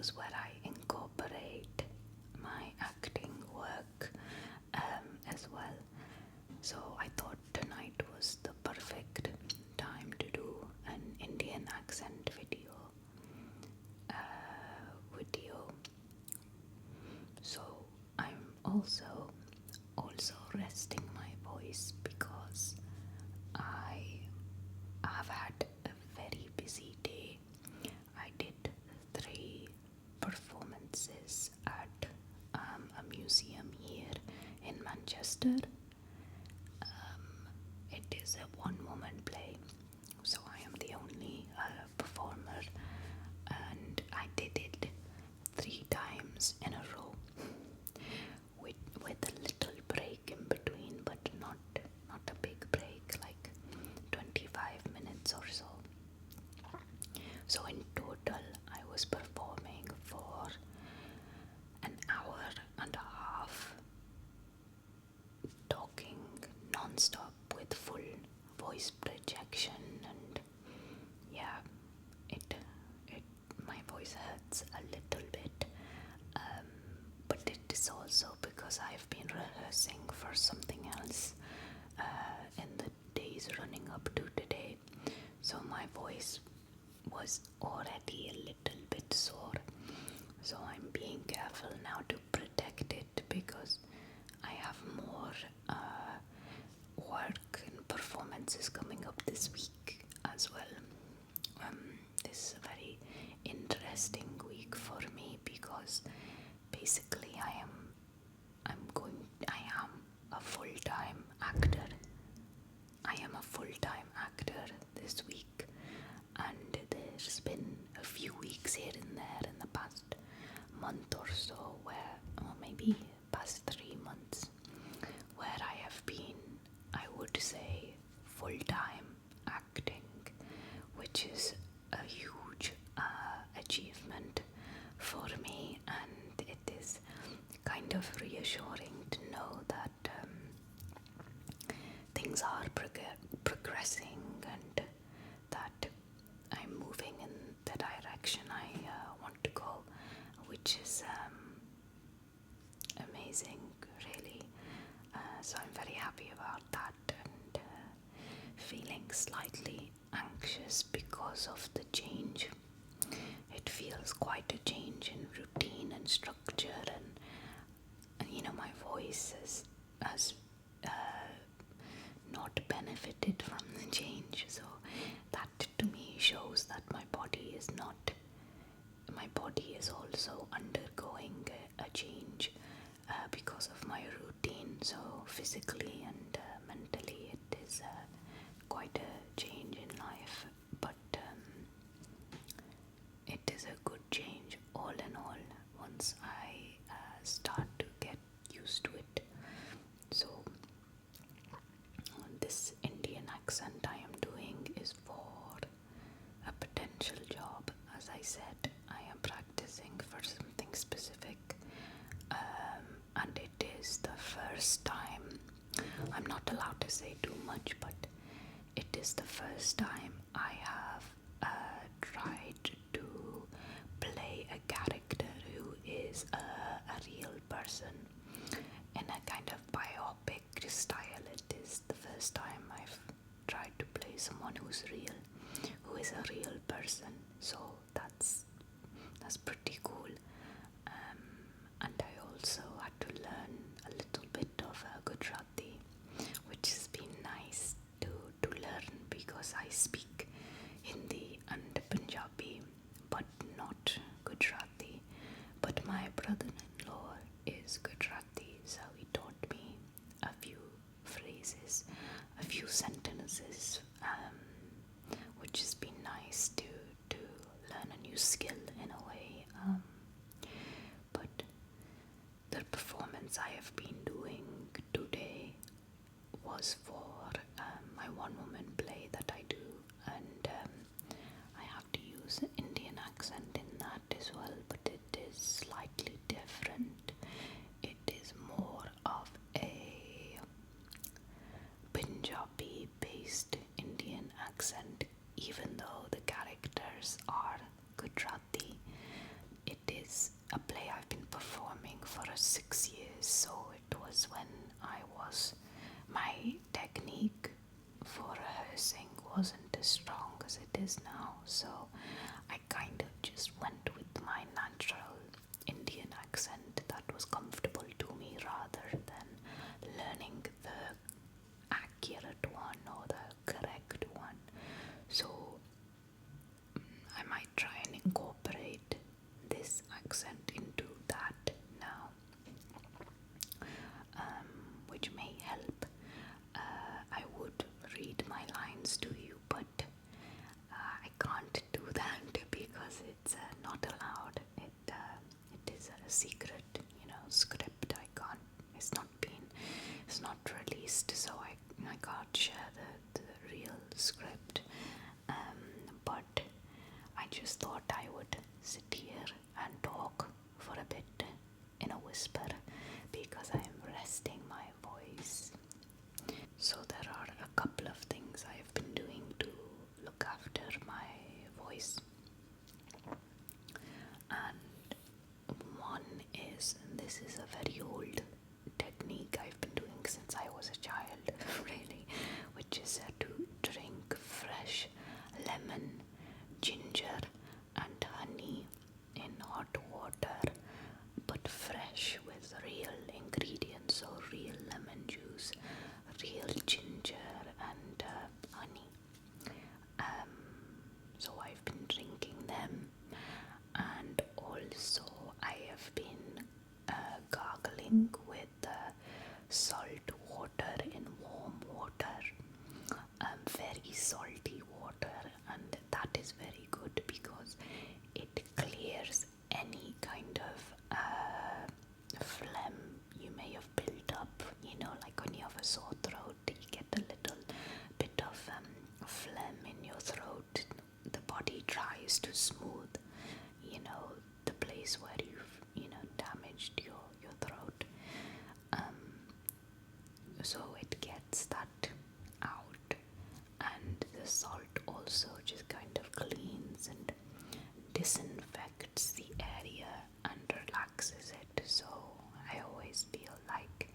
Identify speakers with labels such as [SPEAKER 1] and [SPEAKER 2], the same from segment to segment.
[SPEAKER 1] videos where I incorporate my acting work as well. So I thought tonight was the perfect time to do an Indian accent video. So I'm also resting my voice because I have had a very busy day. I did 3 performances at a museum here in Manchester. It is a one-woman play, so I am the only performer, and I did it 3 times in a row, with a little break in between, but not a big break, like 25 minutes or so. So in total, I was performing for an hour and a half, talking non-stop with full voice projection, and yeah, it my voice hurts a little bit, but it is also because I've been rehearsing for something else in the days running up to today, so my voice was already a little bit sore. So I'm being careful now to protect it because I have more work and performances coming up this week as well. This is a very interesting week for me because basically I am a full-time actor. I am a full-time actor this week, and there's been a few weeks here and there in the past month or so or maybe past 3 months, where I have been, I would say, full-time acting, which is a huge achievement for me, and it is kind of reassuring to know that things are progressing and that I'm moving in the direction I want to go, which is amazing, really. So I'm very happy about that, and feeling slightly anxious because of the change. It feels quite a change in routine and structure, and my voice has not benefited from the change. So that to me shows that my body is also undergoing a change because of my routine. So physically and mentally it is quite a change in life, but it is a good change all in all once I start to get used to it. So this Indian accent I am doing is for a potential job. As I said, I am practicing for something specific, and it is the first time. I'm not allowed to say too much, but it is the first time I have tried to play a character who is a real person in a kind of biopic style. It is the first time I've tried to play someone who is a real person. So that's pretty cool. And I also had to learn a little bit of Gujarati, which has been nice to learn because I speak Hindi and Punjabi, but not Gujarati. But my brother-in-law is Gujarati, so he taught me a few phrases, a few sentences, which has been nice to learn a new skill in a way. But the performance I have been doing today was for my one-woman play that I do, and I have to use an Indian accent in that as well, but it is slightly different. It is more of a Punjabi-based Indian accent, even though the characters are Gujarati. It 6 years, so it was when my technique for rehearsing wasn't as strong as it is now, so I kind of just went with my natural Indian accent that was comfortable to me rather than learning the accurate one or the correct one. So I might try and incorporate this accent into that now, which may help. I would read my lines to you, but I can't do that because it's not allowed. It is a secret, script. I can't. It's not released, so I can't share the real script. But I just thought I would sit here and talk for a bit in a whisper because I am resting my voice. So there are a couple of things I have been doing to look after my voice. And one is, and this is a very old technique I've been doing since I was a child, really, which is to drink fresh lemon, ginger, and honey in hot water, but fresh with real ingredients, so real lemon juice, real ginger, and honey. So I've been drinking them, and also I have been gargling with salt water in warm water, very salty water, and that is very good because it clears any kind of phlegm you may have built up, like when you have a sore throat, you get a little bit of phlegm in your throat. The body tries to smooth, the place where you've, damaged your throat. So it gets that out, and the salt also just kind of cleans and disinfects the area and relaxes it. So I always feel like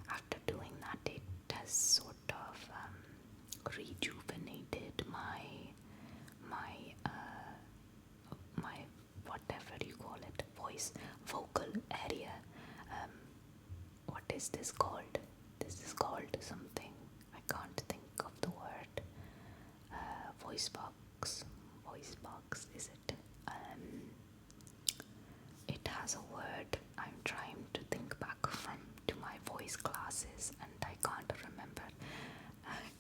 [SPEAKER 1] after doing that, it has sort of rejuvenated my whatever you call it, vocal area. What is this called? This is called something. I can't think of the word. Voice box, is it? It has a word. I'm trying to think back to my voice classes, and I can't remember.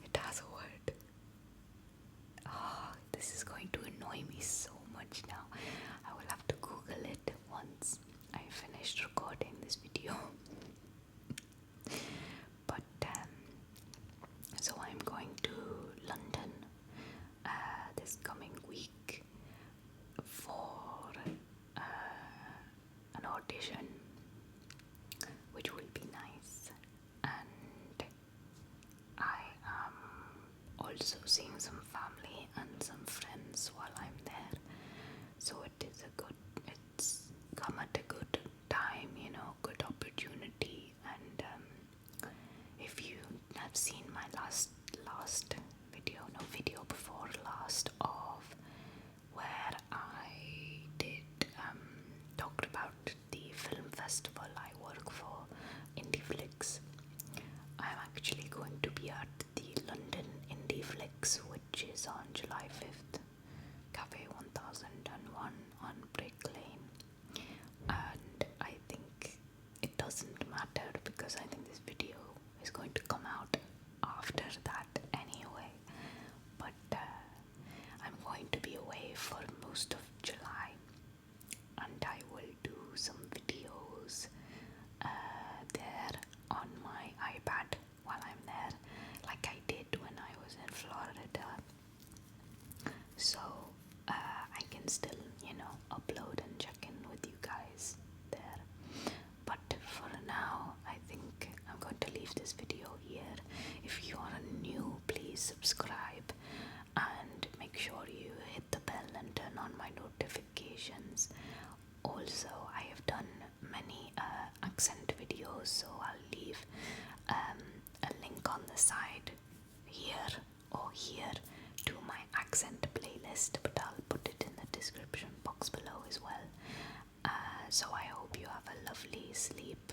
[SPEAKER 1] It has a word. This is going to annoy me so much now. I will have to Google it once I finished recording this video. But so I'm going to London this coming week for an audition, which will be nice, and I am also seeing some family and some friends while I'm there, so it's come at a good time, good opportunity. And if you have seen my last video before last of where I did talked about the film festival I work for, IndieFlix, I'm actually going to be at the London IndieFlix, which is on July 5th, Cafe 1001 on Brick Lane. And I think it doesn't matter because I think this video is going to come out after that anyway. But I'm going to be away for most of July, and I will do some videos there on my iPad while I'm there, like I did when I was in Florida. So I can still, upload and check in with you guys there. But for now, I think I'm going to leave this video here. If you are new, please subscribe and make sure you hit the bell and turn on my notifications. Also, I have done many accent videos, so I'll leave a link on the side here or here to my accent playlist, but I'll put it in the description box below as well. So I hope you have a lovely sleep